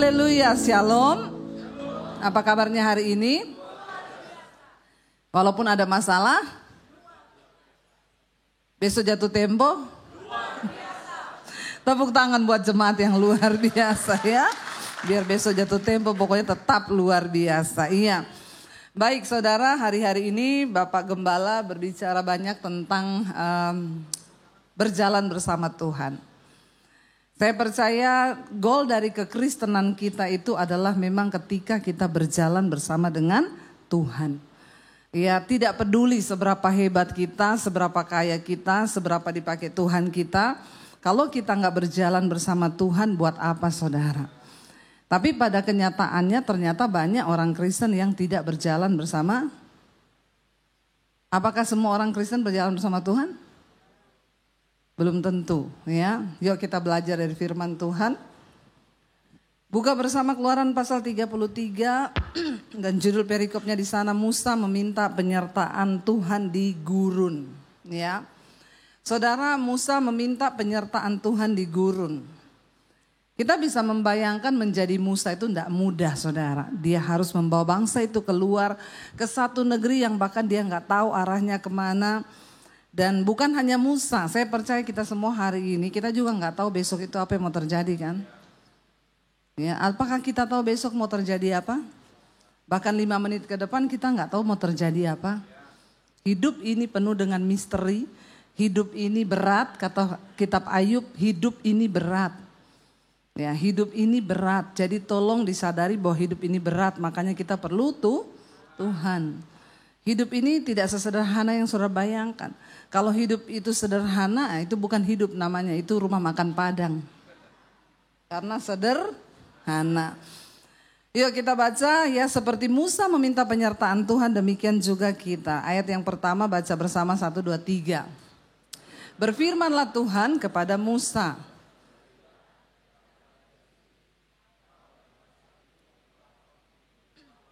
Haleluya, shalom. Apa kabarnya hari ini? Walaupun ada masalah, besok jatuh tempo. Tepuk tangan buat jemaat yang luar biasa ya. Biar besok jatuh tempo pokoknya tetap luar biasa. Iya. Baik saudara, hari-hari ini Bapak Gembala berbicara banyak tentang berjalan bersama Tuhan. Saya percaya goal dari kekristenan kita itu adalah memang ketika kita berjalan bersama dengan Tuhan. Ya, tidak peduli seberapa hebat kita, seberapa kaya kita, seberapa dipakai Tuhan kita. Kalau kita nggak berjalan bersama Tuhan, buat apa saudara? Tapi pada kenyataannya ternyata banyak orang Kristen yang tidak berjalan bersama. Apakah semua orang Kristen berjalan bersama Tuhan? Belum tentu ya. Yuk kita belajar dari firman Tuhan. Buka bersama Keluaran pasal 33 dan judul perikopnya di sana, Musa meminta penyertaan Tuhan di gurun. Ya, saudara, Musa meminta penyertaan Tuhan di gurun. Kita bisa membayangkan menjadi Musa itu tidak mudah saudara. Dia harus membawa bangsa itu keluar ke satu negeri yang bahkan dia nggak tahu arahnya kemana. Dan bukan hanya Musa, saya percaya kita semua hari ini, kita juga nggak tahu besok itu apa yang mau terjadi kan. Ya, apakah kita tahu besok mau terjadi apa? Bahkan 5 menit ke depan kita nggak tahu mau terjadi apa. Hidup ini penuh dengan misteri, hidup ini berat, kata kitab Ayub, hidup ini berat. Ya, hidup ini berat, jadi tolong disadari bahwa hidup ini berat, makanya kita perlu Tuhan. Hidup ini tidak sesederhana yang saudara bayangkan. Kalau hidup itu sederhana, itu bukan hidup namanya, itu rumah makan Padang. Karena sederhana. Yuk kita baca ya, seperti Musa meminta penyertaan Tuhan, demikian juga kita. Ayat yang pertama baca bersama 1, 2, 3. Berfirmanlah Tuhan kepada Musa.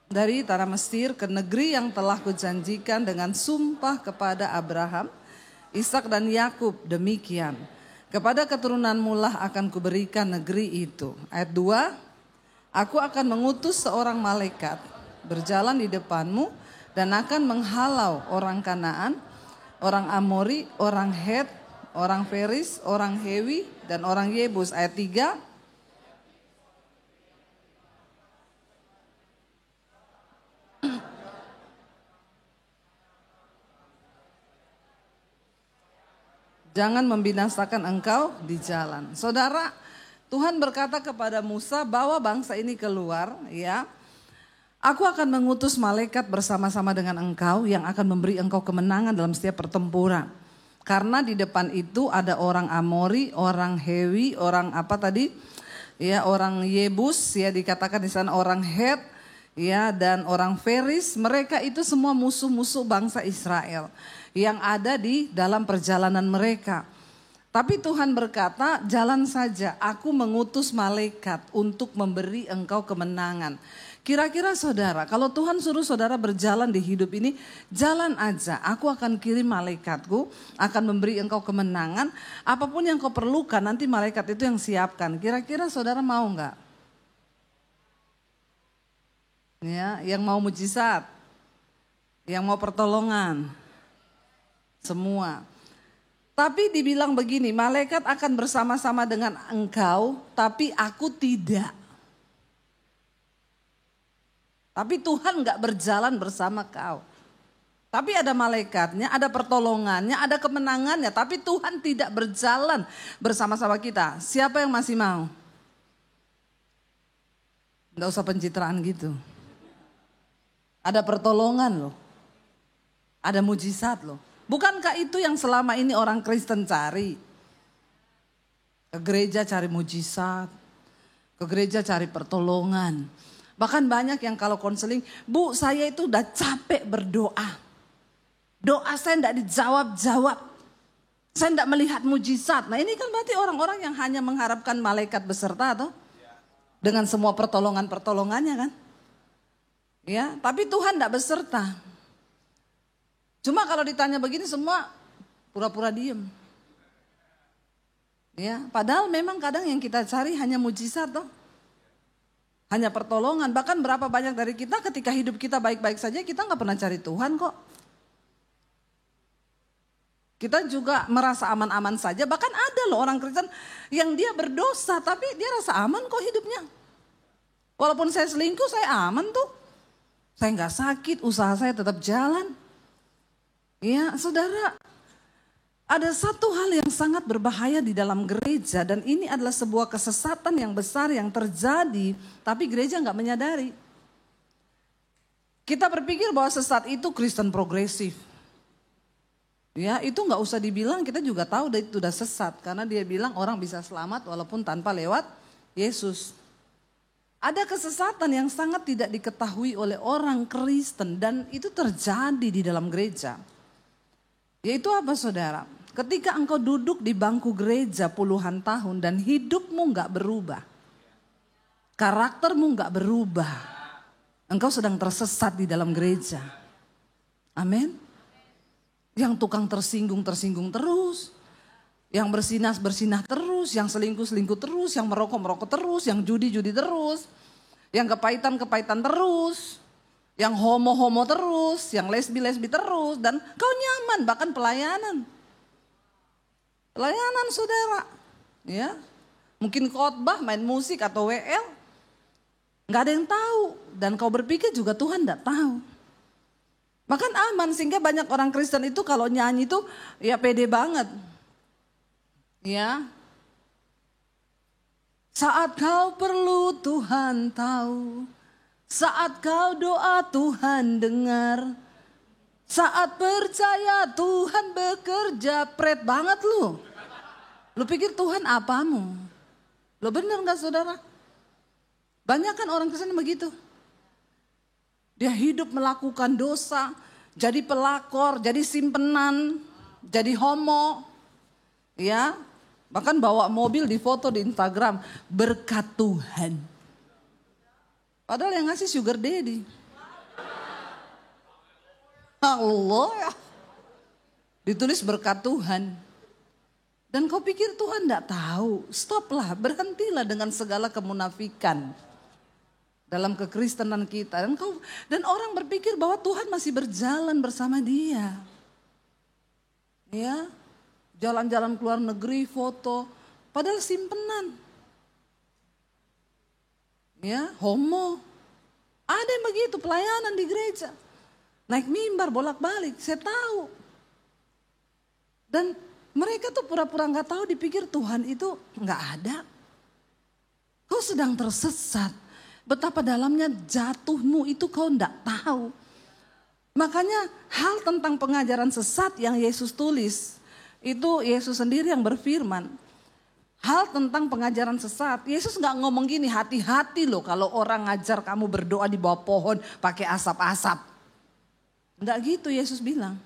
Dari tanah Mesir ke negeri yang telah kujanjikan dengan sumpah kepada Abraham, Ishak dan Yakub, demikian. Kepada keturunanmu lah akan kuberikan negeri itu. Ayat 2, aku akan mengutus seorang malaikat berjalan di depanmu dan akan menghalau orang Kanaan, orang Amori, orang Het, orang Feris, orang Hewi, dan orang Yebus. Ayat 3, jangan membinasakan engkau di jalan. Saudara, Tuhan berkata kepada Musa, bawa bangsa ini keluar ya. Aku akan mengutus malaikat bersama-sama dengan engkau yang akan memberi engkau kemenangan dalam setiap pertempuran. Karena di depan itu ada orang Amori, orang Hewi, orang apa tadi? Ya, orang Yebus ya, dikatakan di sana orang Het ya, dan orang Feris. Mereka itu semua musuh-musuh bangsa Israel yang ada di dalam perjalanan mereka. Tapi Tuhan berkata, jalan saja, aku mengutus malaikat untuk memberi engkau kemenangan. Kira-kira saudara, kalau Tuhan suruh saudara berjalan di hidup ini, jalan aja, aku akan kirim malaikatku, akan memberi engkau kemenangan. Apapun yang kau perlukan, nanti malaikat itu yang siapkan. Kira-kira saudara mau enggak? Ya, yang mau mujizat, yang mau pertolongan, semua. Tapi dibilang begini, malaikat akan bersama-sama dengan engkau, tapi aku tidak. Tapi Tuhan gak berjalan bersama kau. Tapi ada malaikatnya, ada pertolongannya, ada kemenangannya, tapi Tuhan tidak berjalan bersama-sama kita. Siapa yang masih mau? Gak usah pencitraan gitu. Ada pertolongan loh. Ada mujizat loh. Bukankah itu yang selama ini orang Kristen cari? Ke gereja cari mujizat, ke gereja cari pertolongan. Bahkan banyak yang kalau konseling, Bu saya itu udah capek berdoa. Doa saya tidak dijawab-jawab. Saya tidak melihat mujizat. Nah ini kan berarti orang-orang yang hanya mengharapkan malaikat beserta atau dengan semua pertolongan-pertolongannya kan. Ya, tapi Tuhan tidak beserta. Cuma kalau ditanya begini semua pura-pura diem. Ya, padahal memang kadang yang kita cari hanya mujizat toh. Hanya pertolongan. Bahkan berapa banyak dari kita ketika hidup kita baik-baik saja kita gak pernah cari Tuhan kok. Kita juga merasa aman-aman saja. Bahkan ada loh orang Kristen yang dia berdosa tapi dia rasa aman kok hidupnya. Walaupun saya selingkuh saya aman tuh. Saya gak sakit, usaha saya tetap jalan. Ya saudara, ada satu hal yang sangat berbahaya di dalam gereja dan ini adalah sebuah kesesatan yang besar yang terjadi tapi gereja gak menyadari. Kita berpikir bahwa sesat itu Kristen progresif. Ya itu gak usah dibilang, kita juga tahu itu udah sesat karena dia bilang orang bisa selamat walaupun tanpa lewat Yesus. Ada kesesatan yang sangat tidak diketahui oleh orang Kristen dan itu terjadi di dalam gereja. Yaitu apa saudara? Ketika engkau duduk di bangku gereja puluhan tahun dan hidupmu gak berubah. Karaktermu gak berubah. Engkau sedang tersesat di dalam gereja. Amin. Yang tukang tersinggung terus. Yang bersinah terus. Yang selingkuh terus. Yang merokok terus. Yang judi terus. Yang kepahitan terus. Yang homo terus. Yang lesbi terus. Dan kau nyaman bahkan pelayanan. Pelayanan saudara, ya mungkin khotbah, main musik atau WL, nggak ada yang tahu dan kau berpikir juga Tuhan nggak tahu. Bahkan aman sehingga banyak orang Kristen itu kalau nyanyi itu ya pede banget, ya. Saat kau perlu Tuhan tahu, saat kau doa Tuhan dengar. Saat percaya Tuhan bekerja, pret banget lu. Lu pikir Tuhan apamu? Lu bener gak saudara? Banyak kan orang Kristen begitu. Dia hidup melakukan dosa, jadi pelakor, jadi simpenan, jadi homo. Ya, bahkan bawa mobil difoto di Instagram, berkat Tuhan. Padahal yang ngasih sugar daddy. Allah ya. Ditulis berkat Tuhan. Dan kau pikir Tuhan tidak tahu. Stoplah, berhentilah dengan segala kemunafikan dalam kekristenan kita. Dan orang berpikir bahwa Tuhan masih berjalan bersama dia. Ya, jalan-jalan ke luar negeri, foto, padahal simpenan. Ya, homo. Ada yang begitu pelayanan di gereja. Naik mimbar bolak-balik, saya tahu. Dan mereka tuh pura-pura gak tahu, dipikir Tuhan itu gak ada. Kau sedang tersesat. Betapa dalamnya jatuhmu itu kau gak tahu. Makanya hal tentang pengajaran sesat yang Yesus tulis, itu Yesus sendiri yang berfirman. Hal tentang pengajaran sesat, Yesus gak ngomong gini, hati-hati loh kalau orang ngajar kamu berdoa di bawah pohon pakai asap-asap. Enggak gitu Yesus bilang.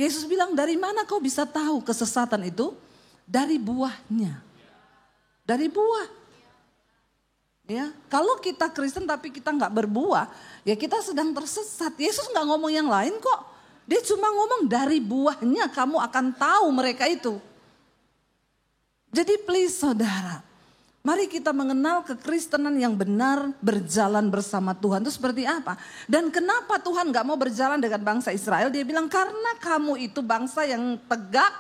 Yesus bilang dari mana kau bisa tahu kesesatan itu? Dari buahnya. Dari buah. Ya, kalau kita Kristen tapi kita nggak berbuah, ya kita sedang tersesat. Yesus nggak ngomong yang lain kok. Dia cuma ngomong dari buahnya kamu akan tahu mereka itu. Jadi please saudara, mari kita mengenal kekristenan yang benar berjalan bersama Tuhan itu seperti apa. Dan kenapa Tuhan gak mau berjalan dengan bangsa Israel? Dia bilang karena kamu itu bangsa yang tegak,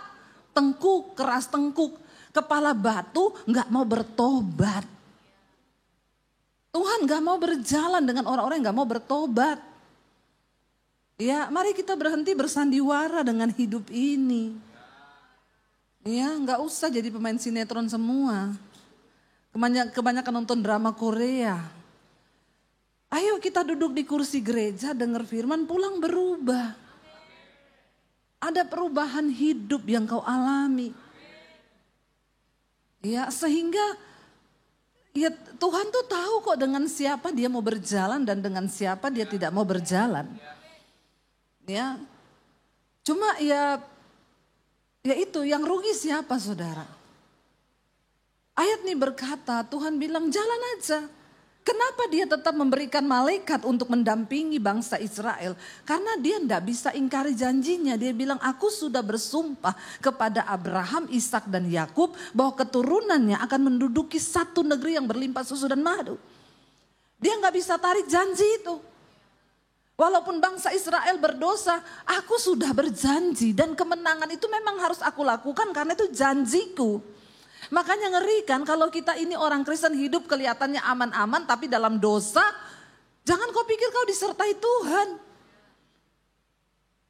tengkuk, keras tengkuk. Kepala batu gak mau bertobat. Tuhan gak mau berjalan dengan orang-orang yang gak mau bertobat. Ya, mari kita berhenti bersandiwara dengan hidup ini. Ya, gak usah jadi pemain sinetron semua. Kebanyakan nonton drama Korea. Ayo kita duduk di kursi gereja, dengar firman, pulang berubah. Ada perubahan hidup yang kau alami. Ya, sehingga ya Tuhan tuh tahu kok dengan siapa dia mau berjalan dan dengan siapa dia tidak mau berjalan. Ya. Cuma ya itu yang rugi siapa saudara? Ayat ini berkata, Tuhan bilang jalan aja. Kenapa dia tetap memberikan malaikat untuk mendampingi bangsa Israel? Karena dia tidak bisa ingkari janjinya. Dia bilang aku sudah bersumpah kepada Abraham, Ishak dan Yakub bahwa keturunannya akan menduduki satu negeri yang berlimpah susu dan madu. Dia nggak bisa tarik janji itu. Walaupun bangsa Israel berdosa, aku sudah berjanji dan kemenangan itu memang harus aku lakukan karena itu janjiku. Makanya ngeri kan kalau kita ini orang Kristen hidup kelihatannya aman-aman tapi dalam dosa, jangan kau pikir kau disertai Tuhan.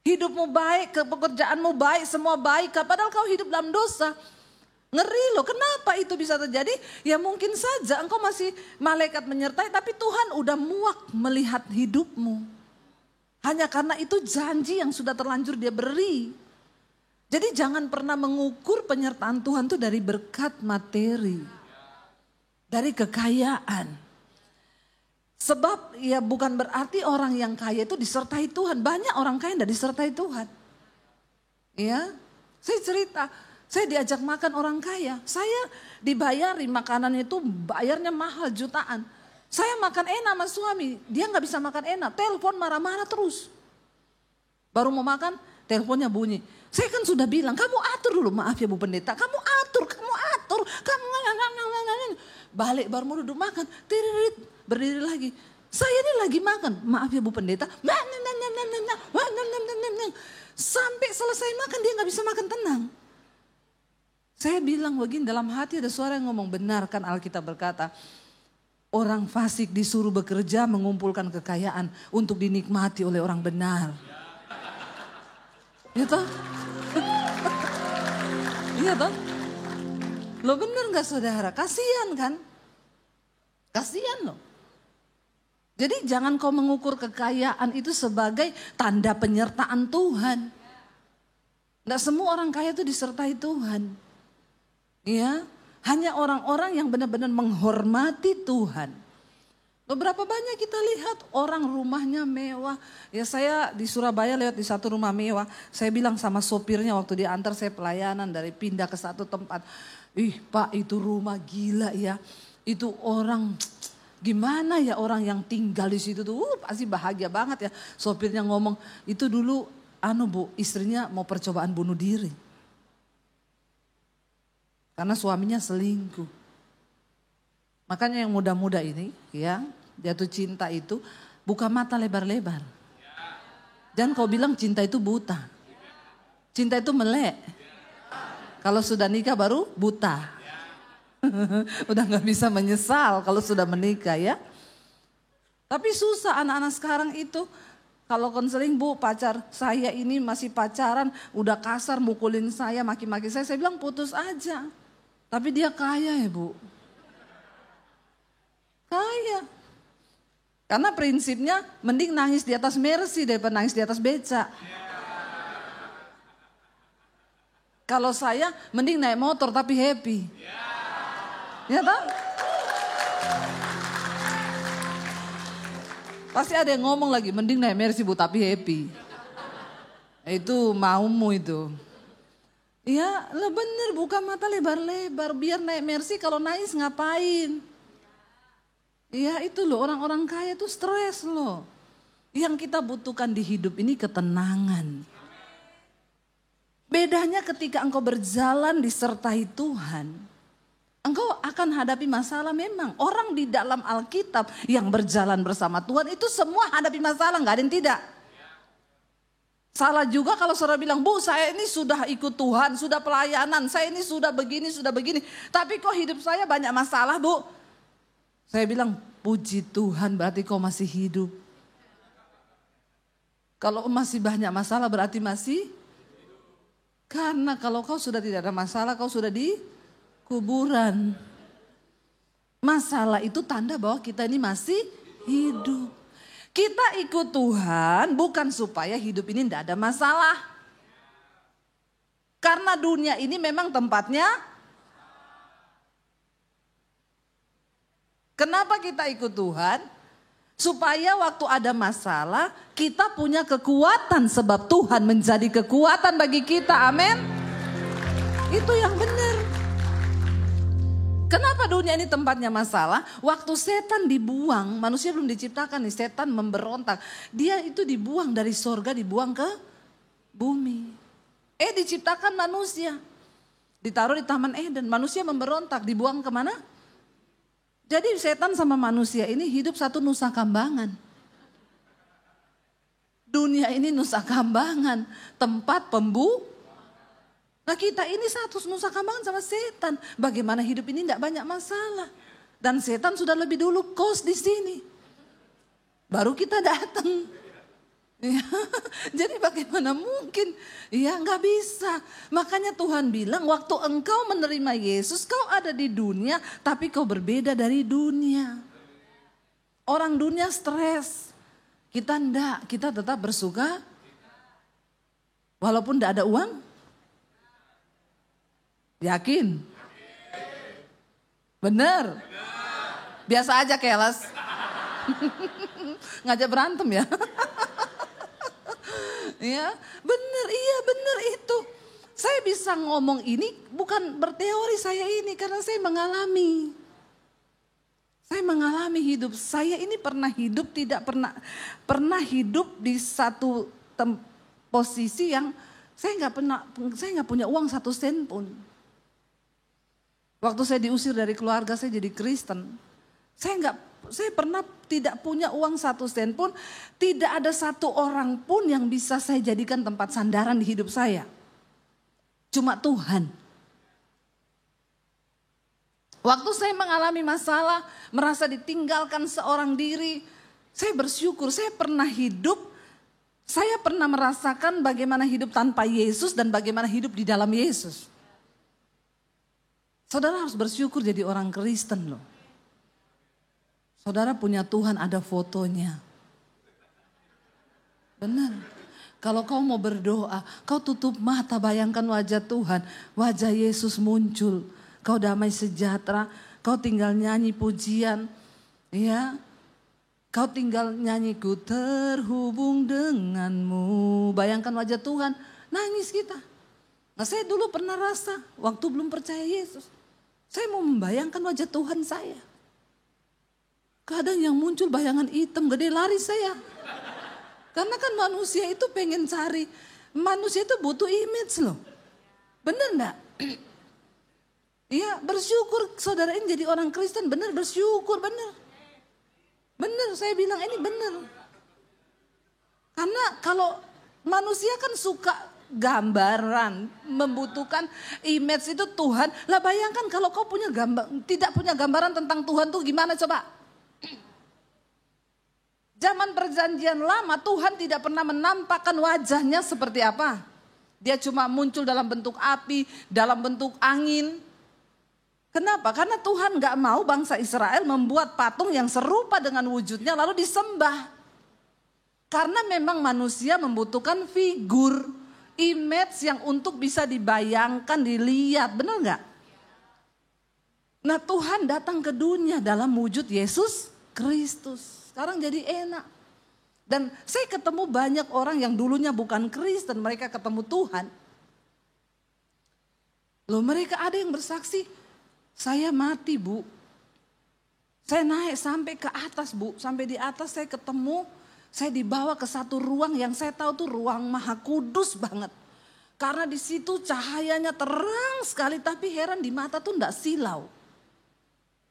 Hidupmu baik, pekerjaanmu baik, semua baik, padahal kau hidup dalam dosa. Ngeri loh, kenapa itu bisa terjadi? Ya mungkin saja engkau masih malaikat menyertai tapi Tuhan udah muak melihat hidupmu. Hanya karena itu janji yang sudah terlanjur dia beri. Jadi jangan pernah mengukur penyertaan Tuhan itu dari berkat materi. Dari kekayaan. Sebab ya bukan berarti orang yang kaya itu disertai Tuhan. Banyak orang kaya yang tidak disertai Tuhan. Ya, saya cerita. Saya diajak makan orang kaya, saya dibayari makanan itu bayarnya mahal jutaan. Saya makan enak sama suami, dia nggak bisa makan enak, telepon marah-marah terus. Baru mau makan, teleponnya bunyi. Saya kan sudah bilang, kamu atur dulu, maaf ya Bu Pendeta, kamu atur, kamu balik baru mau duduk makan, berdiri lagi. Saya ini lagi makan, maaf ya Bu Pendeta, sampai selesai makan dia nggak bisa makan tenang. Saya bilang begini, dalam hati ada suara yang ngomong, benar kan Alkitab berkata, orang fasik disuruh bekerja mengumpulkan kekayaan untuk dinikmati oleh orang benar. Iya toh? Iya toh? Lo benar gak saudara? Kasihan kan? Kasihan loh. Jadi jangan kau mengukur kekayaan itu sebagai tanda penyertaan Tuhan. Gak semua orang kaya itu disertai Tuhan. Ya, hanya orang-orang yang benar-benar menghormati Tuhan. Beberapa banyak kita lihat orang rumahnya mewah. Ya saya di Surabaya lewat di satu rumah mewah. Saya bilang sama sopirnya waktu diantar saya pelayanan dari pindah ke satu tempat. Ih Pak itu rumah gila ya. Itu orang gimana ya orang yang tinggal di situ tuh pasti bahagia banget ya. Sopirnya ngomong itu dulu Bu istrinya mau percobaan bunuh diri. Karena suaminya selingkuh. Makanya yang muda-muda ini ya jatuh cinta itu buka mata lebar-lebar. Dan kau bilang cinta itu buta. Cinta itu melek. Kalau sudah nikah baru buta. Udah gak bisa menyesal kalau sudah menikah ya. Tapi susah anak-anak sekarang itu. Kalau konseling Bu pacar saya ini masih pacaran udah kasar mukulin saya maki-maki saya bilang putus aja. Tapi dia kaya ya Bu. Kaya. Karena prinsipnya mending nangis di atas Mercy daripada nangis di atas beca. Kalau saya mending naik motor tapi happy. Ya toh? Pasti ada yang ngomong lagi mending naik Mercy Bu tapi happy. Itu maumu itu. Ya lah bener buka mata lebar-lebar biar naik Mercy kalau nangis ngapain. Ya itu loh orang-orang kaya itu stres loh. Yang kita butuhkan di hidup ini ketenangan. Bedanya ketika engkau berjalan disertai Tuhan. Engkau akan hadapi masalah memang. Orang di dalam Alkitab yang berjalan bersama Tuhan itu semua hadapi masalah gak ada yang tidak. Salah juga kalau saudara bilang, Bu saya ini sudah ikut Tuhan, sudah pelayanan, saya ini sudah begini. Tapi kok hidup saya banyak masalah Bu. Saya bilang, puji Tuhan berarti kau masih hidup. Kalau masih banyak masalah berarti masih. Karena kalau kau sudah tidak ada masalah, kau sudah di kuburan. Masalah itu tanda bahwa kita ini masih hidup. Kita ikut Tuhan bukan supaya hidup ini tidak ada masalah. Karena dunia ini memang tempatnya. Kenapa kita ikut Tuhan? Supaya waktu ada masalah kita punya kekuatan sebab Tuhan menjadi kekuatan bagi kita. Amin. Itu yang benar. Kenapa dunia ini tempatnya masalah? Waktu setan dibuang, manusia belum diciptakan nih, setan memberontak. Dia itu dibuang dari sorga, dibuang ke bumi. Diciptakan manusia. Ditaruh di Taman Eden, manusia memberontak, dibuang kemana? Jadi setan sama manusia ini hidup satu nusa kambangan. Dunia ini nusa kambangan, tempat Nah kita ini satu nusa kambangan sama setan. Bagaimana hidup ini tidak banyak masalah. Dan setan sudah lebih dulu kos di sini. Baru kita datang. Ya, jadi bagaimana mungkin? Ya nggak bisa. Makanya Tuhan bilang waktu engkau menerima Yesus, kau ada di dunia, tapi kau berbeda dari dunia. Orang dunia stres. Kita enggak, kita tetap bersuka. Walaupun tidak ada uang. Yakin? Bener? Biasa aja keles. Ngajak berantem ya. Ya, bener, iya bener itu. Saya bisa ngomong ini bukan berteori saya ini karena saya mengalami. Saya mengalami hidup. Saya ini pernah hidup pernah hidup di satu posisi yang saya nggak punya uang 1 sen pun. Waktu saya diusir dari keluarga saya jadi Kristen. Saya pernah tidak punya uang 1 sen pun, tidak ada satu orang pun yang bisa saya jadikan tempat sandaran di hidup saya. Cuma Tuhan. Waktu saya mengalami masalah, merasa ditinggalkan seorang diri, saya bersyukur, saya pernah merasakan bagaimana hidup tanpa Yesus dan bagaimana hidup di dalam Yesus. Saudara harus bersyukur jadi orang Kristen loh. Saudara punya Tuhan, ada fotonya. Benar. Kalau kau mau berdoa, kau tutup mata, bayangkan wajah Tuhan. Wajah Yesus muncul. Kau damai sejahtera, kau tinggal nyanyi pujian. Ya, kau tinggal nyanyi ku terhubung denganmu. Bayangkan wajah Tuhan, nangis kita. Nah saya dulu pernah rasa, waktu belum percaya Yesus. Saya mau membayangkan wajah Tuhan saya. Kadang yang muncul bayangan hitam gede, lari saya. Karena kan manusia itu pengen cari, manusia itu butuh image loh. Bener enggak? Iya, bersyukur saudara ini jadi orang Kristen, bener bersyukur, bener. Bener, saya bilang ini bener. Karena kalau manusia kan suka gambaran, membutuhkan image itu Tuhan. Lah bayangkan kalau kau tidak punya gambaran tentang Tuhan tuh gimana coba? Zaman perjanjian lama Tuhan tidak pernah menampakkan wajahnya seperti apa. Dia cuma muncul dalam bentuk api, dalam bentuk angin. Kenapa? Karena Tuhan gak mau bangsa Israel membuat patung yang serupa dengan wujudnya lalu disembah. Karena memang manusia membutuhkan figur, image yang untuk bisa dibayangkan, dilihat. Benar gak? Nah Tuhan datang ke dunia dalam wujud Yesus Kristus. Sekarang jadi enak. Dan saya ketemu banyak orang yang dulunya bukan Kristen, mereka ketemu Tuhan. Loh mereka ada yang bersaksi, saya mati Bu. Saya naik sampai ke atas Bu, sampai di atas saya ketemu, saya dibawa ke satu ruang yang saya tahu tuh ruang Maha Kudus banget. Karena di situ cahayanya terang sekali, tapi heran di mata tuh enggak silau.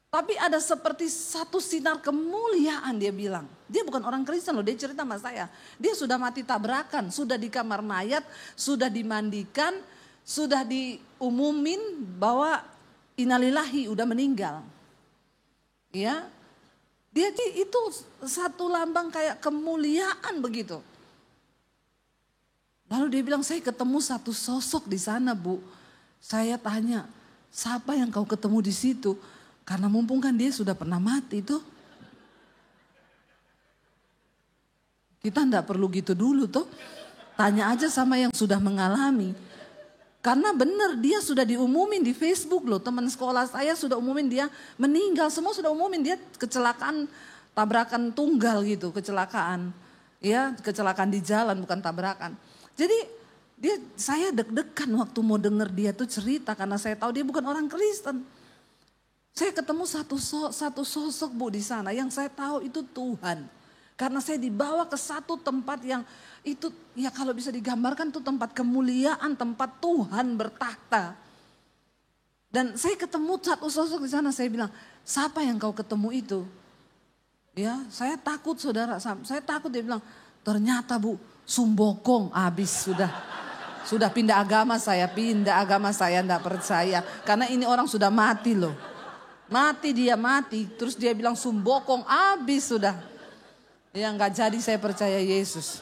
Tapi ada seperti satu sinar kemuliaan dia bilang. Dia bukan orang Kristen loh, dia cerita sama saya. Dia sudah mati tabrakan, sudah di kamar mayat, sudah dimandikan, sudah diumumin bahwa innalillahi udah meninggal. Ya, dia itu satu lambang kayak kemuliaan begitu. Lalu dia bilang saya ketemu satu sosok di sana Bu. Saya tanya, siapa yang kau ketemu di situ? Karena mumpung kan dia sudah pernah mati tuh. Kita enggak perlu gitu dulu tuh. Tanya aja sama yang sudah mengalami. Karena benar dia sudah diumumin di Facebook loh. Teman sekolah saya sudah umumin dia meninggal. Semua sudah umumin dia kecelakaan tabrakan tunggal gitu. Kecelakaan. Ya kecelakaan di jalan bukan tabrakan. Jadi saya deg-degan waktu mau denger dia tuh cerita. Karena saya tahu dia bukan orang Kristen. Saya ketemu satu sosok Bu di sana yang saya tahu itu Tuhan. Karena saya dibawa ke satu tempat yang itu ya kalau bisa digambarkan itu tempat kemuliaan, tempat Tuhan bertahta. Dan saya ketemu satu sosok di sana, saya bilang, siapa yang kau ketemu itu? Ya, saya takut saudara, saya takut. Dia bilang, ternyata Bu, Sumbokong habis sudah. Sudah pindah agama saya enggak percaya. Karena ini orang sudah mati loh. Mati, terus dia bilang Sumbokong habis sudah. Ya enggak jadi saya percaya Yesus.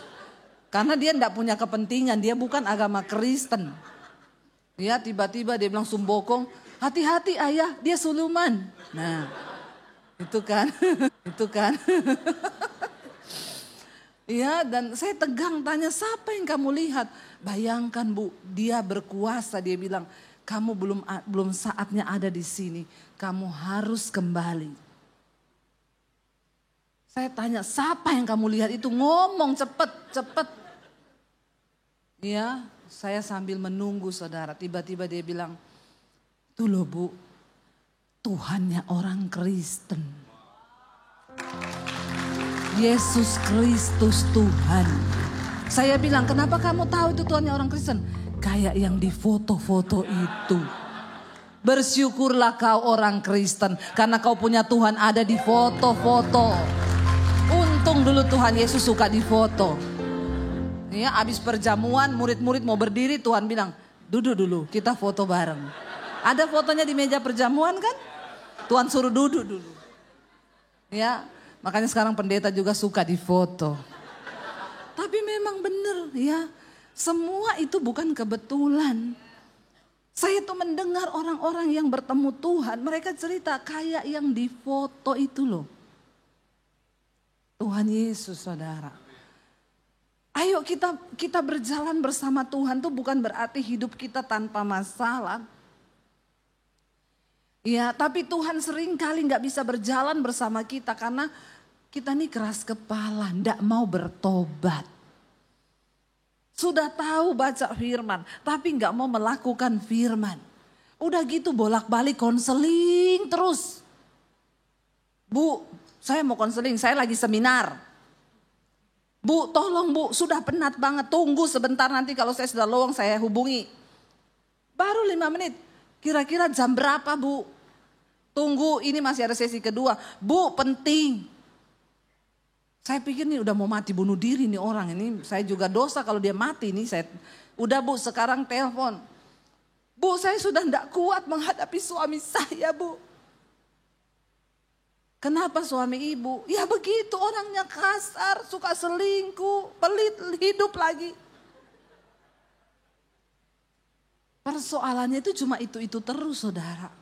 Karena dia enggak punya kepentingan, dia bukan agama Kristen. Ya tiba-tiba dia bilang Sumbokong, hati-hati ayah dia suluman. Nah itu kan, itu kan. Ya dan saya tegang tanya siapa yang kamu lihat. Bayangkan Bu, dia berkuasa, dia bilang kamu belum saatnya ada di sini. Kamu harus kembali. Saya tanya siapa yang kamu lihat itu, ngomong cepet. Ya saya sambil menunggu saudara, tiba-tiba dia bilang, tuh loh Bu, Tuhannya orang Kristen. Yesus Kristus Tuhan. Saya bilang, kenapa kamu tahu itu Tuhannya orang Kristen? Kayak yang di foto-foto itu. Bersyukurlah kau orang Kristen, karena kau punya Tuhan ada di foto-foto. Untung dulu Tuhan Yesus suka di foto. Ya, abis perjamuan murid-murid mau berdiri, Tuhan bilang, duduk dulu, kita foto bareng. Ada fotonya di meja perjamuan kan? Tuhan suruh duduk dulu. Ya, makanya sekarang pendeta juga suka difoto. Tapi memang benar ya, semua itu bukan kebetulan. Saya tuh mendengar orang-orang yang bertemu Tuhan, mereka cerita kayak yang difoto itu loh. Tuhan Yesus saudara. Ayo kita berjalan bersama Tuhan tuh bukan berarti hidup kita tanpa masalah. Ya, tapi Tuhan sering kali gak bisa berjalan bersama kita karena kita nih keras kepala, ndak mau bertobat. Sudah tahu baca firman, tapi nggak mau melakukan firman. Udah gitu bolak-balik konseling terus. Bu, saya mau konseling, saya lagi seminar. Bu, tolong Bu, sudah penat banget, tunggu sebentar nanti kalau saya sudah lowong saya hubungi. Baru 5 menit, kira-kira jam berapa Bu? Tunggu, ini masih ada sesi kedua. Bu, penting. Saya pikir nih udah mau mati bunuh diri nih orang ini. Saya juga dosa kalau dia mati nih. Udah Bu sekarang telepon. Bu saya sudah tidak kuat menghadapi suami saya Bu. Kenapa suami ibu? Ya begitu orangnya kasar, suka selingkuh, pelit hidup lagi. Persoalannya itu cuma itu terus saudara.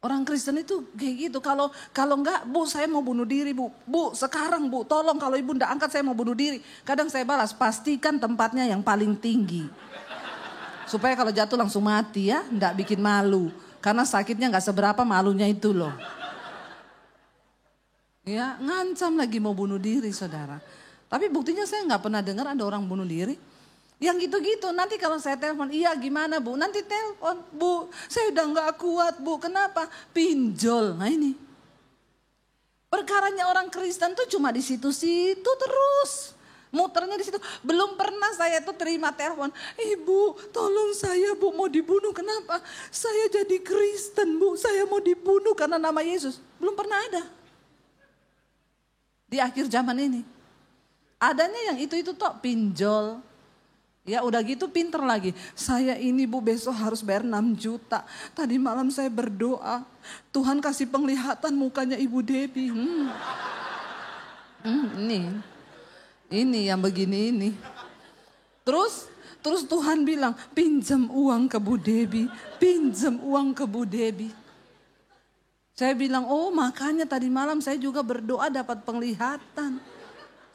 Orang Kristen itu kayak gitu. Kalau enggak, Bu saya mau bunuh diri Bu. Bu sekarang Bu, tolong kalau ibu enggak angkat saya mau bunuh diri. Kadang saya balas, pastikan tempatnya yang paling tinggi. Supaya kalau jatuh langsung mati ya, enggak bikin malu. Karena sakitnya enggak seberapa, malunya itu loh. Ya ngancam lagi mau bunuh diri saudara. Tapi buktinya saya enggak pernah dengar ada orang bunuh diri. Yang gitu-gitu, nanti kalau saya telepon, iya gimana Bu? Nanti telepon, Bu saya udah gak kuat Bu, kenapa? Pinjol, nah ini. Perkaranya orang Kristen tuh cuma di situ-situ terus. Muternya di situ, belum pernah saya tuh terima telepon. Ibu tolong saya Bu mau dibunuh, kenapa? Saya jadi Kristen Bu, saya mau dibunuh karena nama Yesus. Belum pernah ada. Di akhir zaman ini. Adanya yang itu tok, pinjol. Ya udah gitu pinter lagi. Saya ini Bu besok harus bayar 6 juta. Tadi malam saya berdoa. Tuhan kasih penglihatan mukanya Ibu Debbie. Ini yang begini ini. Terus Tuhan bilang pinjam uang ke Bu Debbie. Pinjam uang ke Bu Debbie. Saya bilang oh makanya tadi malam saya juga berdoa dapat penglihatan.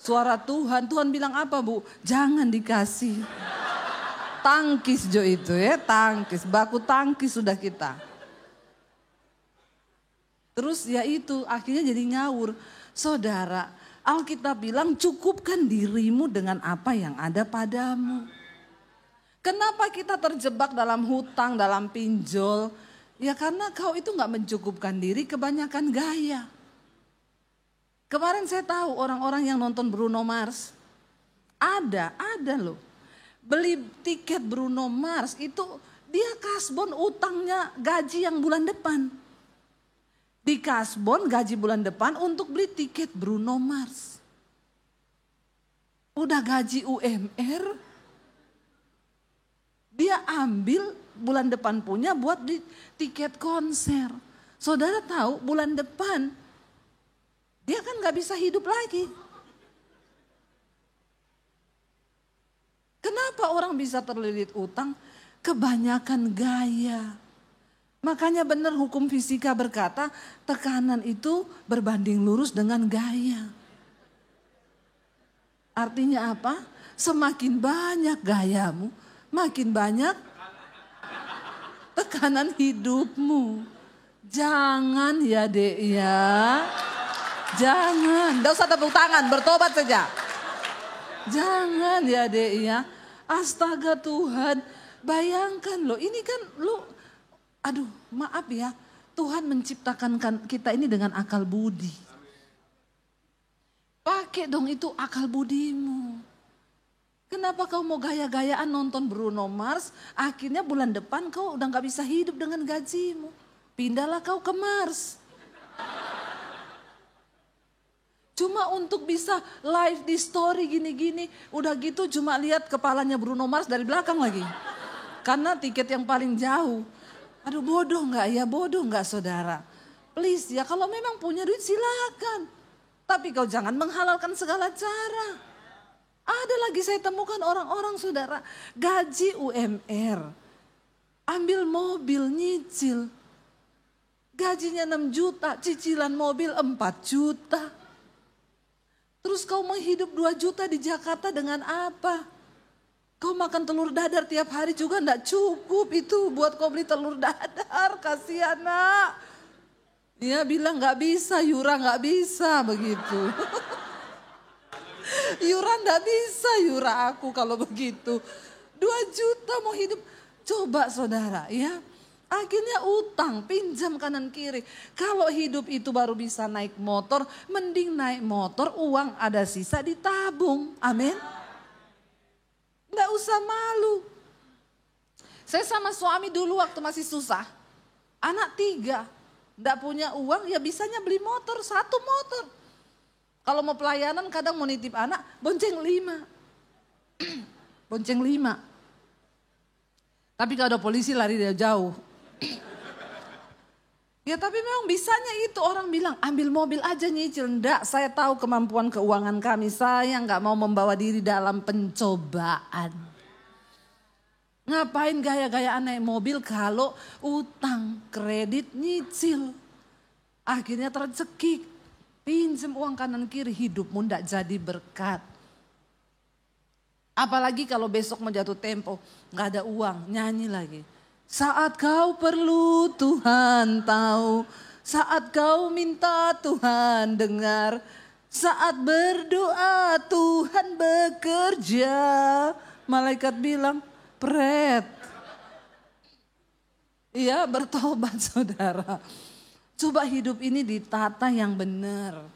Suara Tuhan bilang apa Bu? Jangan dikasih. Tangkis Jo itu ya, tangkis. Baku tangkis sudah kita. Terus ya itu akhirnya jadi ngawur. Saudara, Alkitab bilang cukupkan dirimu dengan apa yang ada padamu. Kenapa kita terjebak dalam hutang, dalam pinjol? Ya karena kau itu gak mencukupkan diri, kebanyakan gaya. Kemarin saya tahu orang-orang yang nonton Bruno Mars. Ada loh. Beli tiket Bruno Mars itu Dia kasbon utangnya gaji yang bulan depan. Di kasbon gaji bulan depan untuk beli tiket Bruno Mars. Udah gaji UMR, dia ambil bulan depan punya buat beli tiket konser. Saudara tahu bulan depan dia kan gak bisa hidup lagi. Kenapa orang bisa terlilit utang? Kebanyakan gaya. Makanya benar hukum fisika berkata tekanan itu berbanding lurus dengan gaya. Artinya apa? Semakin banyak gayamu, makin banyak tekanan hidupmu. Jangan ya dek ya. Jangan, tidak usah tepuk tangan, bertobat saja. Jangan ya dek ya. Astaga Tuhan, bayangkan loh ini kan lo. Aduh maaf ya, Tuhan menciptakan kita ini dengan akal budi. Pakai dong itu akal budimu. Kenapa kau mau gaya-gayaan nonton Bruno Mars, akhirnya bulan depan kau udah gak bisa hidup dengan gajimu. Pindahlah kau ke Mars. Cuma untuk bisa live di story gini-gini, udah gitu cuma lihat kepalanya Bruno Mars dari belakang lagi. Karena tiket yang paling jauh. Aduh bodoh nggak ya, bodoh nggak saudara? Please ya kalau memang punya duit silakan. Tapi kau jangan menghalalkan segala cara. Ada lagi saya temukan orang-orang saudara, gaji UMR. Ambil mobil nyicil. Gajinya 6 juta, cicilan mobil 4 juta. Terus kau menghidup 2 juta di Jakarta dengan apa? Kau makan telur dadar tiap hari juga enggak cukup itu buat kau beli telur dadar. Kasihan nak. Dia bilang enggak bisa, Yura enggak bisa begitu. Yura enggak bisa, Yura aku kalau begitu. 2 juta mau hidup. Coba saudara ya. Akhirnya utang, pinjam kanan kiri. Kalau hidup itu baru bisa naik motor, mending naik motor, uang ada sisa ditabung. Amin. Nggak usah malu. Saya sama suami dulu waktu masih susah. Anak 3. Nggak punya uang ya bisanya beli motor. 1 motor. Kalau mau pelayanan kadang mau nitip anak bonceng 5. Bonceng 5. Tapi kalau ada polisi lari dia jauh. Ya tapi memang bisanya itu orang bilang ambil mobil aja nyicil. Enggak, saya tahu kemampuan keuangan kami. Saya enggak mau membawa diri dalam pencobaan. Ngapain gaya-gayaan naik mobil kalau utang, kredit, nyicil. Akhirnya tercekik. Pinjam uang kanan kiri, hidupmu enggak jadi berkat. Apalagi kalau besok mau jatuh tempo, enggak ada uang, nyanyi lagi. Saat kau perlu Tuhan tahu, saat kau minta Tuhan dengar, saat berdoa Tuhan bekerja. Malaikat bilang, pret. Iya bertobat saudara. Coba hidup ini ditata yang benar.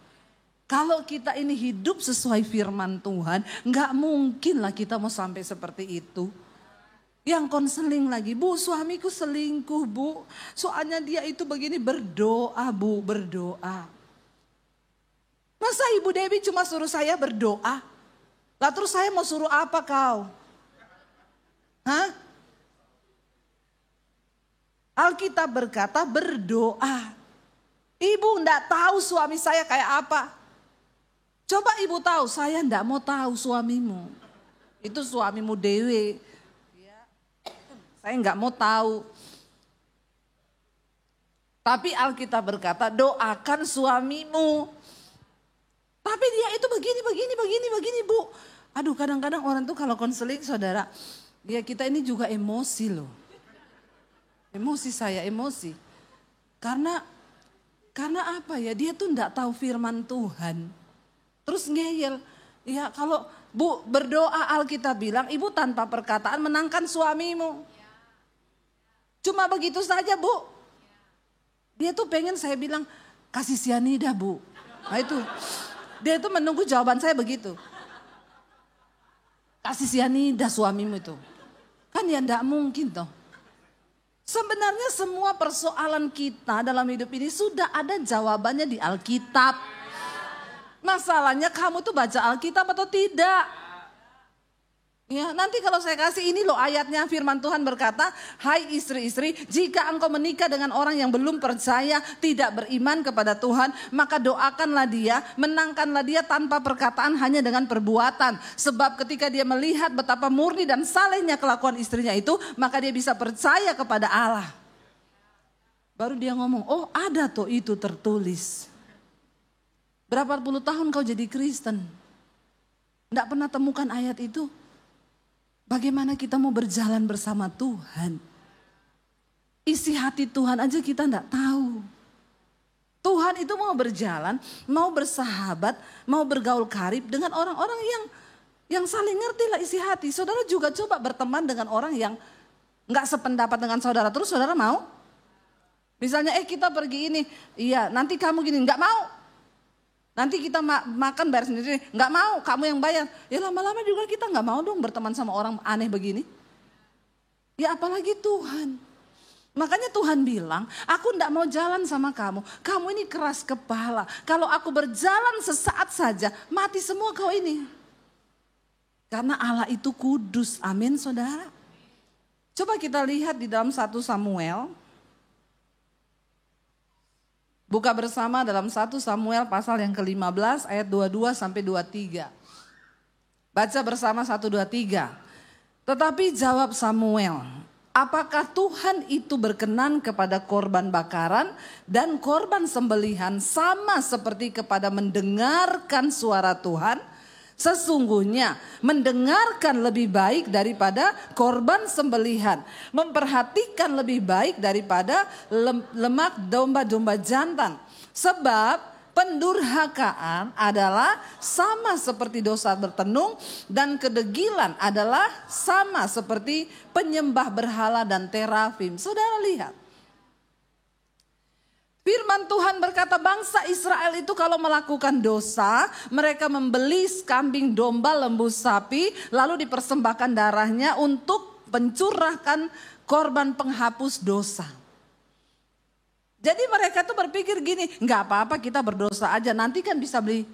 Kalau kita ini hidup sesuai firman Tuhan, gak mungkin lah kita mau sampai seperti itu. Yang konseling lagi, bu suamiku selingkuh bu. Soalnya dia itu begini, berdoa bu, berdoa. Masa Ibu Dewi cuma suruh saya berdoa? Lah terus saya mau suruh apa kau? Hah? Alkitab berkata berdoa. Ibu enggak tahu suami saya kayak apa. Coba ibu tahu, saya enggak mau tahu suamimu. Itu suamimu Dewi. Saya enggak mau tahu. Tapi Alkitab berkata doakan suamimu. Tapi dia itu begini bu. Aduh kadang-kadang orang tuh kalau konseling saudara. Ya kita ini juga emosi loh. Emosi saya, emosi. Karena apa ya, dia tuh enggak tahu firman Tuhan. Terus ngeyel. Ya kalau bu berdoa Alkitab bilang ibu tanpa perkataan menangkan suamimu. Cuma begitu saja bu. Dia tuh pengen saya bilang kasih sianida bu. Nah itu. Dia tuh menunggu jawaban saya begitu. Kasih sianida suamimu itu. Kan ya enggak mungkin toh. Sebenarnya semua persoalan kita dalam hidup ini sudah ada jawabannya di Alkitab. Masalahnya kamu tuh baca Alkitab atau tidak? Ya, nanti kalau saya kasih ini loh ayatnya, firman Tuhan berkata, hai istri-istri, jika engkau menikah dengan orang yang belum percaya, tidak beriman kepada Tuhan, maka doakanlah dia, menangkanlah dia tanpa perkataan, hanya dengan perbuatan. Sebab ketika dia melihat betapa murni dan salehnya kelakuan istrinya itu, maka dia bisa percaya kepada Allah. Baru dia ngomong, oh ada tuh itu tertulis. Berapa puluh tahun kau jadi Kristen, enggak pernah temukan ayat itu? Bagaimana kita mau berjalan bersama Tuhan? Isi hati Tuhan aja kita enggak tahu. Tuhan itu mau berjalan, mau bersahabat, mau bergaul karib dengan orang-orang yang saling ngerti lah isi hati. Saudara juga coba berteman dengan orang yang enggak sependapat dengan saudara, terus saudara mau? Misalnya kita pergi ini, iya nanti kamu gini, enggak mau. Nanti kita makan bayar sendiri, nggak mau, kamu yang bayar. Ya lama-lama juga kita nggak mau dong berteman sama orang aneh begini. Ya apalagi Tuhan. Makanya Tuhan bilang, aku nggak mau jalan sama kamu. Kamu ini keras kepala. Kalau aku berjalan sesaat saja, mati semua kau ini. Karena Allah itu kudus, amin saudara. Coba kita lihat di dalam 1 Samuel. Buka bersama dalam 1 Samuel pasal yang ke-15 ayat 22 sampai 23. Baca bersama 1, 2, 3. Tetapi jawab Samuel, apakah Tuhan itu berkenan kepada korban bakaran dan korban sembelihan sama seperti kepada mendengarkan suara Tuhan? Sesungguhnya mendengarkan lebih baik daripada korban sembelihan, memperhatikan lebih baik daripada lemak domba-domba jantan. Sebab pendurhakaan adalah sama seperti dosa bertenung dan kedegilan adalah sama seperti penyembah berhala dan terafim. Saudara lihat. Firman Tuhan berkata bangsa Israel itu kalau melakukan dosa, mereka membeli kambing, domba, lembu, sapi, lalu dipersembahkan darahnya untuk mencurahkan korban penghapus dosa. Jadi mereka tuh berpikir gini, nggak apa-apa kita berdosa aja, nanti kan bisa beli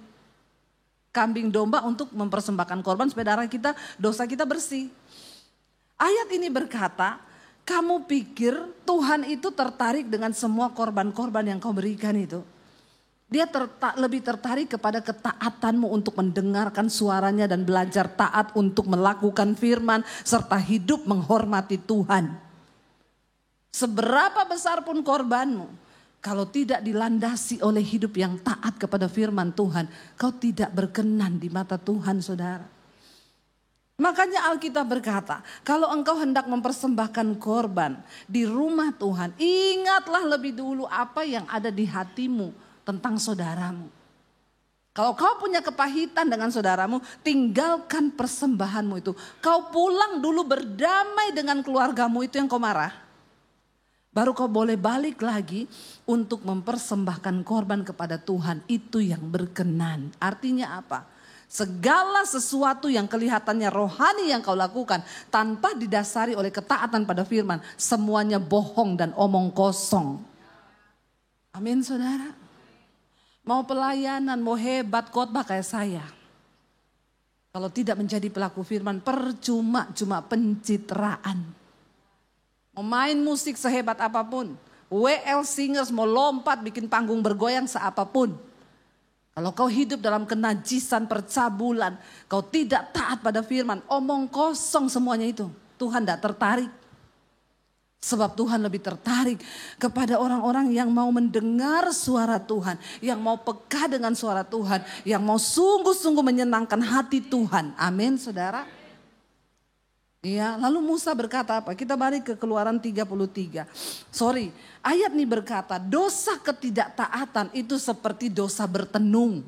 kambing domba untuk mempersembahkan korban supaya darah kita, dosa kita bersih. Ayat ini berkata, kamu pikir Tuhan itu tertarik dengan semua korban-korban yang kau berikan itu? Dia lebih tertarik kepada ketaatanmu untuk mendengarkan suaranya dan belajar taat untuk melakukan firman serta hidup menghormati Tuhan. Seberapa besar pun korbanmu, kalau tidak dilandasi oleh hidup yang taat kepada firman Tuhan, kau tidak berkenan di mata Tuhan, saudara. Makanya Alkitab berkata, kalau engkau hendak mempersembahkan korban di rumah Tuhan, ingatlah lebih dulu apa yang ada di hatimu tentang saudaramu. Kalau kau punya kepahitan dengan saudaramu, tinggalkan persembahanmu itu. Kau pulang dulu berdamai dengan keluargamu itu yang kau marah. Baru kau boleh balik lagi untuk mempersembahkan korban kepada Tuhan. Itu yang berkenan. Artinya apa? Segala sesuatu yang kelihatannya rohani yang kau lakukan tanpa didasari oleh ketaatan pada firman, semuanya bohong dan omong kosong. Amin saudara. Mau pelayanan, mau hebat khotbah kayak saya. Kalau tidak menjadi pelaku firman, percuma, cuma pencitraan. Mau main musik sehebat apapun, WL Singers mau lompat bikin panggung bergoyang seapapun. Kalau kau hidup dalam kenajisan percabulan, kau tidak taat pada firman, omong kosong semuanya itu. Tuhan tidak tertarik. Sebab Tuhan lebih tertarik kepada orang-orang yang mau mendengar suara Tuhan, yang mau peka dengan suara Tuhan, yang mau sungguh-sungguh menyenangkan hati Tuhan. Amin saudara. Ya, lalu Musa berkata apa? Kita balik ke Keluaran 33. Ayat ini berkata, dosa ketidaktaatan itu seperti dosa bertenung.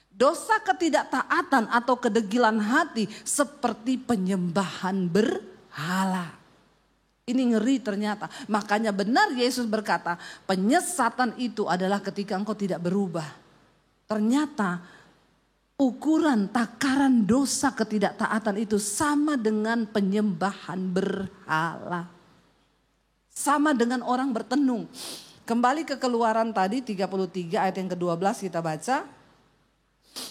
Dosa ketidaktaatan atau kedegilan hati seperti penyembahan berhala. Ini ngeri ternyata. Makanya benar Yesus berkata, penyesatan itu adalah ketika engkau tidak berubah. Ternyata ukuran takaran dosa ketidaktaatan itu sama dengan penyembahan berhala. sama dengan orang bertenung. Kembali ke Keluaran tadi 33 ayat yang ke-12 kita baca.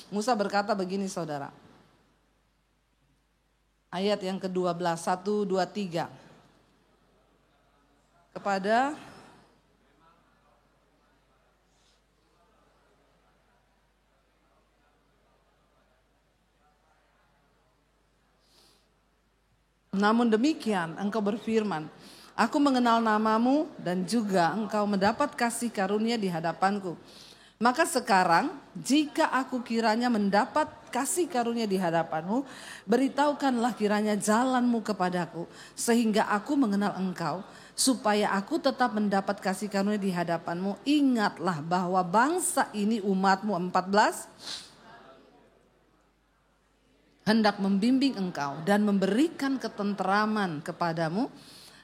Musa berkata begini saudara. Ayat yang ke-12, 1, 2, 3. Kepada namun demikian engkau berfirman, aku mengenal namamu dan juga engkau mendapat kasih karunia di hadapanku. Maka sekarang jika aku kiranya mendapat kasih karunia di hadapanmu, beritahukanlah kiranya jalanmu kepadaku sehingga aku mengenal engkau, supaya aku tetap mendapat kasih karunia di hadapanmu. Ingatlah bahwa bangsa ini umatmu 14 hendak membimbing engkau dan memberikan ketenteraman kepadamu.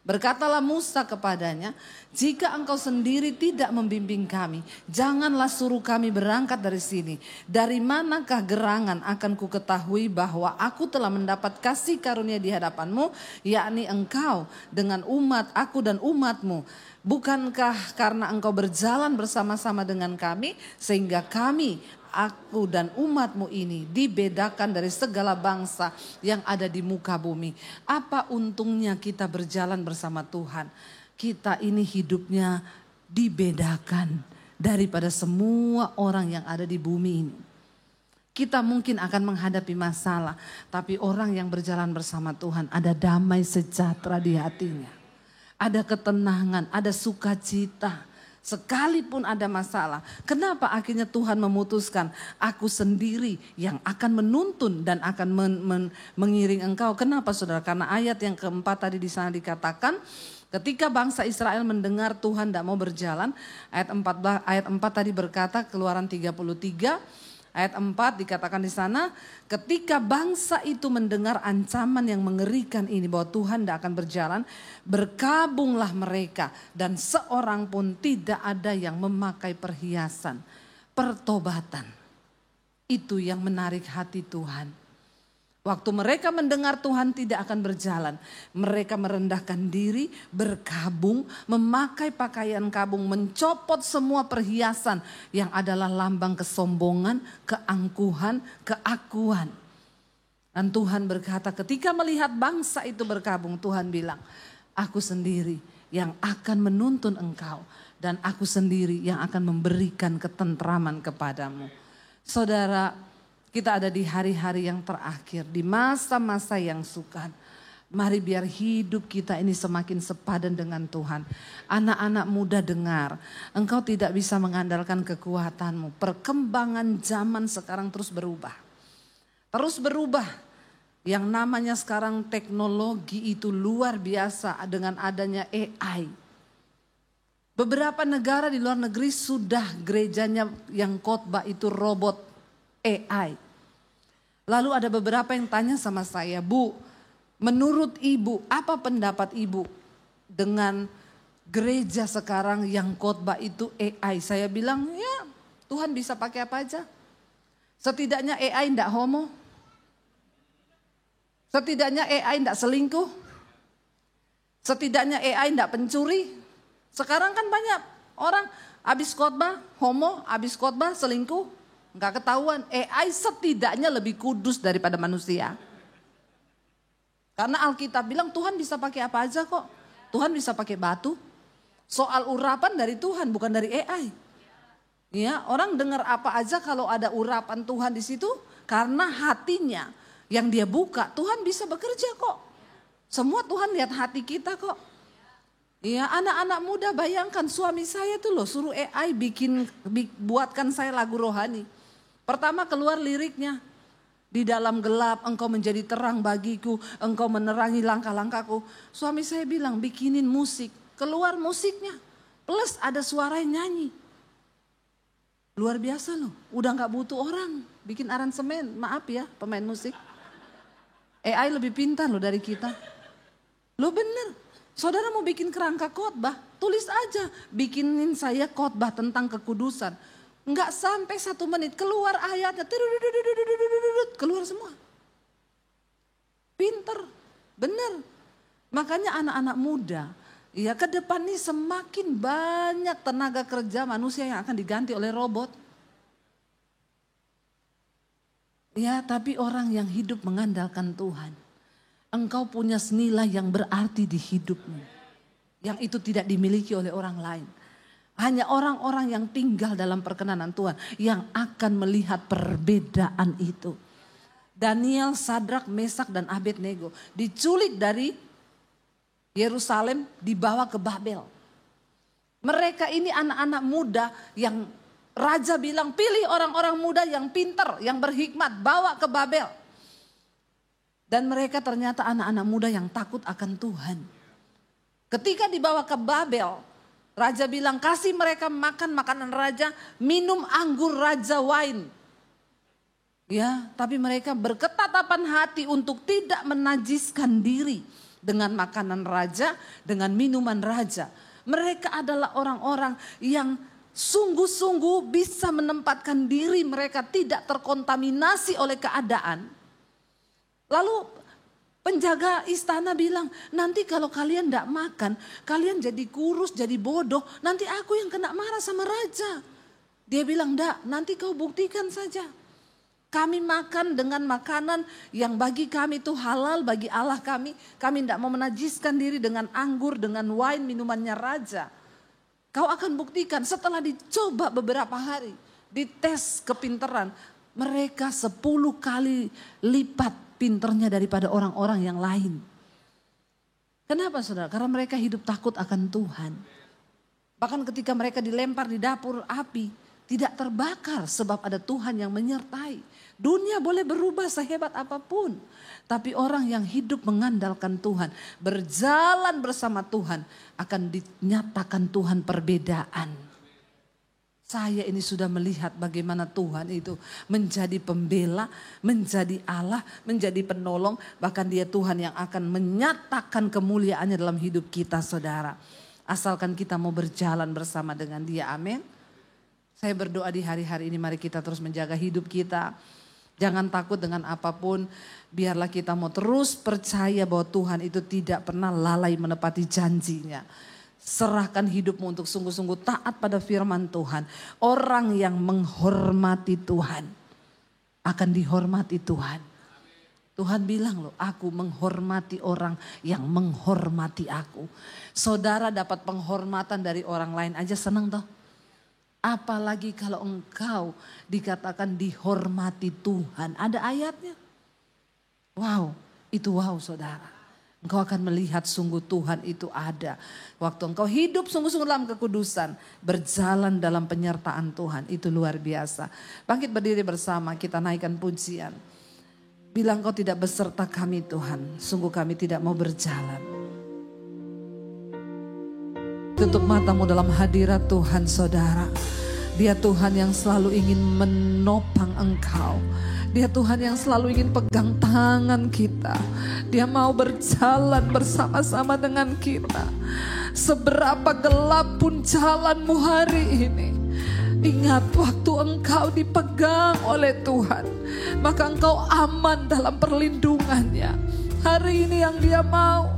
Berkatalah Musa kepadanya, jika engkau sendiri tidak membimbing kami, janganlah suruh kami berangkat dari sini. Dari manakah gerangan akan ku ketahui bahwa aku telah mendapat kasih karunia di hadapanmu, yakni engkau dengan umat aku dan umatmu. Bukankah karena engkau berjalan bersama-sama dengan kami, sehingga kami, aku dan umatmu ini dibedakan dari segala bangsa yang ada di muka bumi. Apa untungnya kita berjalan bersama Tuhan? Kita ini hidupnya dibedakan daripada semua orang yang ada di bumi ini. Kita mungkin akan menghadapi masalah, tapi orang yang berjalan bersama Tuhan ada damai sejahtera di hatinya. Ada ketenangan, ada sukacita. Sekalipun ada masalah, kenapa akhirnya Tuhan memutuskan aku sendiri yang akan menuntun dan akan mengiring engkau? Kenapa saudara? Karena ayat yang keempat tadi di sana dikatakan, ketika bangsa Israel mendengar Tuhan tidak mau berjalan, ayat 4 tadi berkata, Keluaran 33 ayat 4 dikatakan di sana, ketika bangsa itu mendengar ancaman yang mengerikan ini bahwa Tuhan tidak akan berjalan, berkabunglah mereka dan seorang pun tidak ada yang memakai perhiasan. Pertobatan itu yang menarik hati Tuhan. Waktu mereka mendengar Tuhan tidak akan berjalan, mereka merendahkan diri, berkabung, memakai pakaian kabung, mencopot semua perhiasan yang adalah lambang kesombongan, keangkuhan, keakuan. Dan Tuhan berkata, ketika melihat bangsa itu berkabung, Tuhan bilang, aku sendiri yang akan menuntun engkau dan aku sendiri yang akan memberikan ketentraman kepadamu. Saudara, kita ada di hari-hari yang terakhir, di masa-masa yang sukar. Mari biar hidup kita ini semakin sepadan dengan Tuhan. Anak-anak muda dengar, engkau tidak bisa mengandalkan kekuatanmu. Perkembangan zaman sekarang terus berubah. Terus berubah. Yang namanya sekarang teknologi itu luar biasa dengan adanya AI. Beberapa negara di luar negeri sudah gerejanya yang khotbah itu robot AI. Lalu ada beberapa yang tanya sama saya, Bu, menurut Ibu apa pendapat Ibu dengan gereja sekarang yang khotbah itu AI? Saya bilang ya Tuhan bisa pakai apa aja. Setidaknya AI tidak homo. Setidaknya AI tidak selingkuh. Setidaknya AI tidak pencuri. Sekarang kan banyak orang habis khotbah homo, habis khotbah selingkuh. Enggak ketahuan, AI setidaknya lebih kudus daripada manusia. Karena Alkitab bilang Tuhan bisa pakai apa aja kok. Tuhan bisa pakai batu. Soal urapan dari Tuhan bukan dari AI. Ya, orang dengar apa aja kalau ada urapan Tuhan di situ karena hatinya yang dia buka, Tuhan bisa bekerja kok. Semua Tuhan lihat hati kita kok. Ya, anak-anak muda bayangkan suami saya tuh loh suruh AI buatkan saya lagu rohani. Pertama keluar liriknya, di dalam gelap engkau menjadi terang bagiku, engkau menerangi langkah-langkahku. Suami saya bilang bikinin musik, keluar musiknya, plus ada suara yang nyanyi. Luar biasa loh, udah gak butuh orang bikin aransemen, maaf ya pemain musik. AI lebih pintar loh dari kita. Lo bener, saudara mau bikin kerangka khotbah, tulis aja, bikinin saya khotbah tentang kekudusan. Enggak sampai 1 menit keluar ayatnya, keluar semua. Pinter, bener. Makanya anak-anak muda Ya, ke depan ini semakin banyak tenaga kerja manusia yang akan diganti oleh robot. Ya, tapi orang yang hidup mengandalkan Tuhan, engkau punya senilai yang berarti di hidupmu, yang itu tidak dimiliki oleh orang lain. Hanya orang-orang yang tinggal dalam perkenanan Tuhan yang akan melihat perbedaan itu. Daniel, Sadrak, Mesak, dan Abednego diculik dari Yerusalem, dibawa ke Babel. Mereka ini anak-anak muda yang raja bilang pilih orang-orang muda yang pintar, yang berhikmat, bawa ke Babel. Dan mereka ternyata anak-anak muda yang takut akan Tuhan. Ketika dibawa ke Babel, raja bilang kasih mereka makan makanan raja, minum anggur raja wine. Ya, tapi mereka berketatapan hati untuk tidak menajiskan diri dengan makanan raja, dengan minuman raja. Mereka adalah orang-orang yang sungguh-sungguh bisa menempatkan diri mereka tidak terkontaminasi oleh keadaan. Lalu penjaga istana bilang, nanti kalau kalian tidak makan, kalian jadi kurus, jadi bodoh, nanti aku yang kena marah sama raja. Dia bilang, enggak, nanti kau buktikan saja. Kami makan dengan makanan yang bagi kami itu halal, bagi Allah kami. Kami tidak mau menajiskan diri dengan anggur, dengan wine, minumannya raja. Kau akan buktikan setelah dicoba beberapa hari, dites kepintaran. Mereka 10 kali lipat pinternya daripada orang-orang yang lain. Kenapa saudara? Karena mereka hidup takut akan Tuhan. Bahkan ketika mereka dilempar di dapur api, tidak terbakar sebab ada Tuhan yang menyertai. Dunia boleh berubah sehebat apapun. Tapi orang yang hidup mengandalkan Tuhan, berjalan bersama Tuhan, akan dinyatakan Tuhan perbedaan. Saya ini sudah melihat bagaimana Tuhan itu menjadi pembela, menjadi Allah, menjadi penolong. Bahkan dia Tuhan yang akan menyatakan kemuliaannya dalam hidup kita saudara. Asalkan kita mau berjalan bersama dengan dia, amin. Saya berdoa di hari-hari ini mari kita terus menjaga hidup kita. Jangan takut dengan apapun, biarlah kita mau terus percaya bahwa Tuhan itu tidak pernah lalai menepati janjinya. Serahkan hidupmu untuk sungguh-sungguh taat pada firman Tuhan. Orang yang menghormati Tuhan akan dihormati Tuhan. Tuhan bilang loh, aku menghormati orang yang menghormati aku. Saudara dapat penghormatan dari orang lain aja senang toh. Apalagi kalau engkau dikatakan dihormati Tuhan. Ada ayatnya. Wow, itu wow saudara. Engkau akan melihat sungguh Tuhan itu ada. Waktu engkau hidup sungguh-sungguh dalam kekudusan. Berjalan dalam penyertaan Tuhan. Itu luar biasa. Bangkit berdiri bersama, kita naikkan pujian. Bilang kau tidak beserta kami Tuhan. Sungguh kami tidak mau berjalan. Tutup matamu dalam hadirat Tuhan saudara. Dia Tuhan yang selalu ingin menopang engkau. Dia Tuhan yang selalu ingin pegang tangan kita. Dia mau berjalan bersama-sama dengan kita. Seberapa gelap pun jalanmu hari ini. Ingat waktu engkau dipegang oleh Tuhan. Maka engkau aman dalam perlindungannya. Hari ini yang dia mau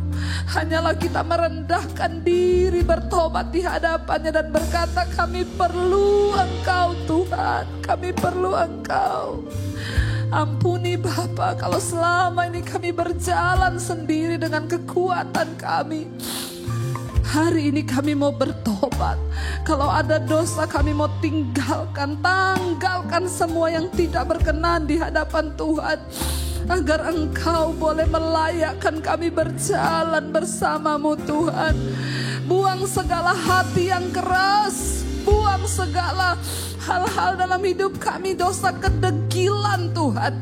hanyalah kita merendahkan diri, bertobat di hadapannya dan berkata kami perlu engkau Tuhan, kami perlu engkau. Ampuni Bapa kalau selama ini kami berjalan sendiri dengan kekuatan kami. Hari ini kami mau bertobat. Kalau ada dosa kami mau tinggalkan, tanggalkan semua yang tidak berkenan di hadapan Tuhan. Agar engkau boleh melayakkan kami berjalan bersamamu Tuhan. Buang segala hati yang keras. Buang segala hal-hal dalam hidup kami. Dosa kedegilan Tuhan.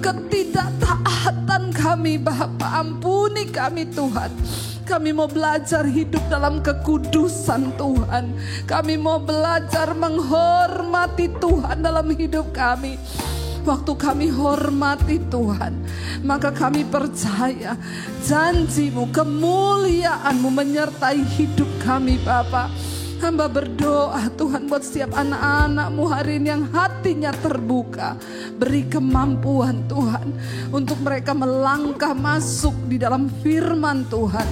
Ketidaktaatan kami Bapa. Ampuni kami Tuhan. Kami mau belajar hidup dalam kekudusan Tuhan. Kami mau belajar menghormati Tuhan dalam hidup kami. Waktu kami hormati Tuhan, maka kami percaya janji-Mu, kemuliaan-Mu menyertai hidup kami Bapa. Hamba berdoa Tuhan buat setiap anak-anak-Mu hari ini yang hatinya terbuka. Beri kemampuan Tuhan untuk mereka melangkah masuk di dalam firman Tuhan.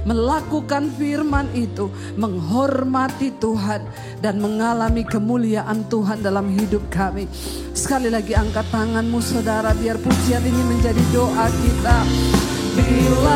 Melakukan firman itu, menghormati Tuhan dan mengalami kemuliaan Tuhan dalam hidup kami. Sekali lagi angkat tanganmu saudara, biar pujian ini menjadi doa kita. Bila